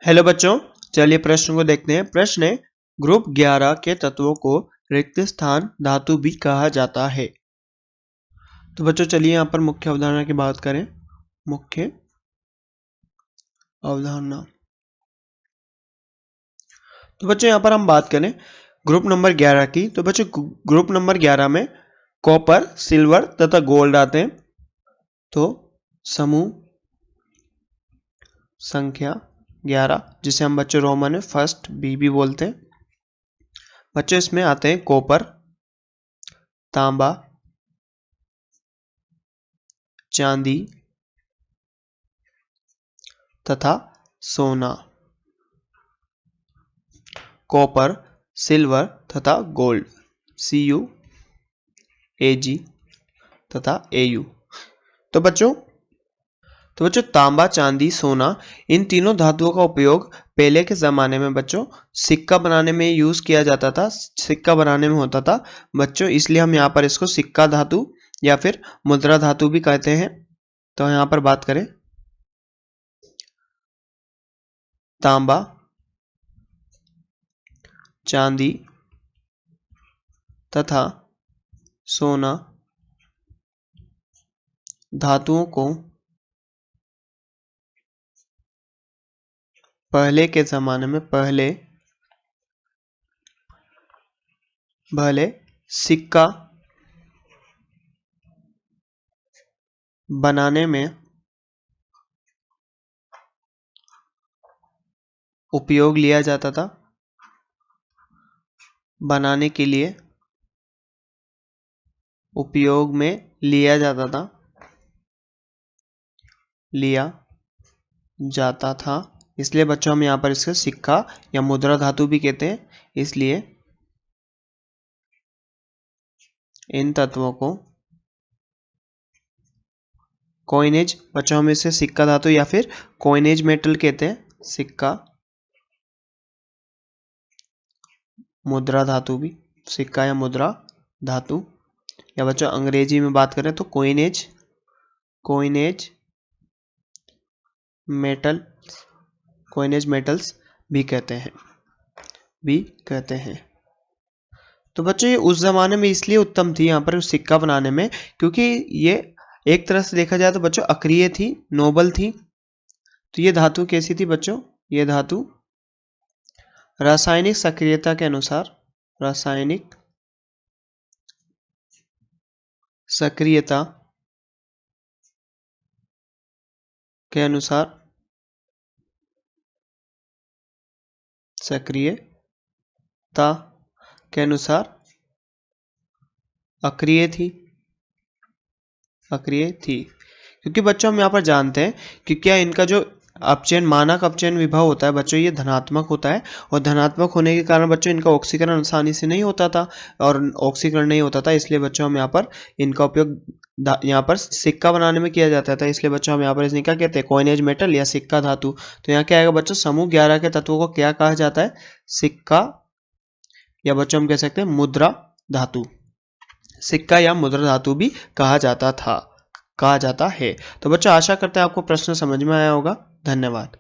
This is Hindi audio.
हेलो बच्चों, चलिए प्रश्न को देखते हैं। प्रश्न है, ग्रुप 11 के तत्वों को रिक्त स्थान धातु भी कहा जाता है। तो बच्चों चलिए यहाँ पर मुख्य अवधारणा की बात करें। मुख्य अवधारणा, तो बच्चों यहाँ पर हम बात करें ग्रुप नंबर 11 की। तो बच्चों ग्रुप नंबर 11 में कॉपर, सिल्वर तथा गोल्ड आते हैं। तो समूह संख्या 11, जिसे हम बच्चों रोमन में फर्स्ट बी भी बोलते हैं। बच्चों इसमें आते हैं कॉपर, तांबा, चांदी तथा सोना। कॉपर, सिल्वर तथा गोल्ड, CuAg तथा Au। तो बच्चों तांबा, चांदी, सोना, इन तीनों धातुओं का उपयोग पहले के जमाने में बच्चों सिक्का बनाने में यूज किया जाता था, सिक्का बनाने में होता था बच्चों, इसलिए हम यहाँ पर इसको सिक्का धातु या फिर मुद्रा धातु भी कहते हैं। तो यहाँ पर बात करें, तांबा, चांदी तथा सोना धातुओं को पहले के जमाने में पहले सिक्का बनाने में उपयोग लिया जाता था, बनाने के लिए उपयोग में लिया जाता था। इसलिए बच्चों हम यहाँ पर इसका सिक्का या मुद्रा धातु भी कहते हैं। इसलिए इन तत्वों को कॉइनेज, बच्चों हम इसे सिक्का धातु या फिर कॉइनेज मेटल कहते हैं। सिक्का, मुद्रा धातु भी, सिक्का या मुद्रा धातु, या बच्चों अंग्रेजी में बात करें तो कॉइनेज मेटल्स भी कहते हैं। तो बच्चों ये उस जमाने में इसलिए उत्तम थी यहाँ पर सिक्का बनाने में, क्योंकि ये एक तरह से देखा जाए तो बच्चों अक्रिय थी, नोबल थी। तो ये धातु कैसी थी बच्चों? ये धातु रासायनिक सक्रियता के अनुसार, रासायनिक सक्रियता के अनुसार अक्रिय थी। क्योंकि बच्चों हम यहाँ पर जानते हैं कि क्या इनका जो अपचयन, मानक अपचयन विभव होता है बच्चों, ये धनात्मक होता है, और धनात्मक होने के कारण बच्चों इनका ऑक्सीकरण आसानी से नहीं होता था, और ऑक्सीकरण नहीं होता था, इसलिए बच्चों हम यहाँ पर इनका उपयोग यहाँ पर सिक्का बनाने में किया जाता था। इसलिए बच्चों हम यहाँ पर इसने क्या कहते हैं? कॉइनेज मेटल या सिक्का धातु। तो यहाँ क्या आएगा बच्चों? समूह 11 के तत्वों को क्या कहा जाता है? सिक्का, या बच्चों हम कह सकते हैं मुद्रा धातु। सिक्का या मुद्रा धातु भी कहा जाता है। तो बच्चों आशा करते हैं आपको प्रश्न समझ में आया होगा। धन्यवाद।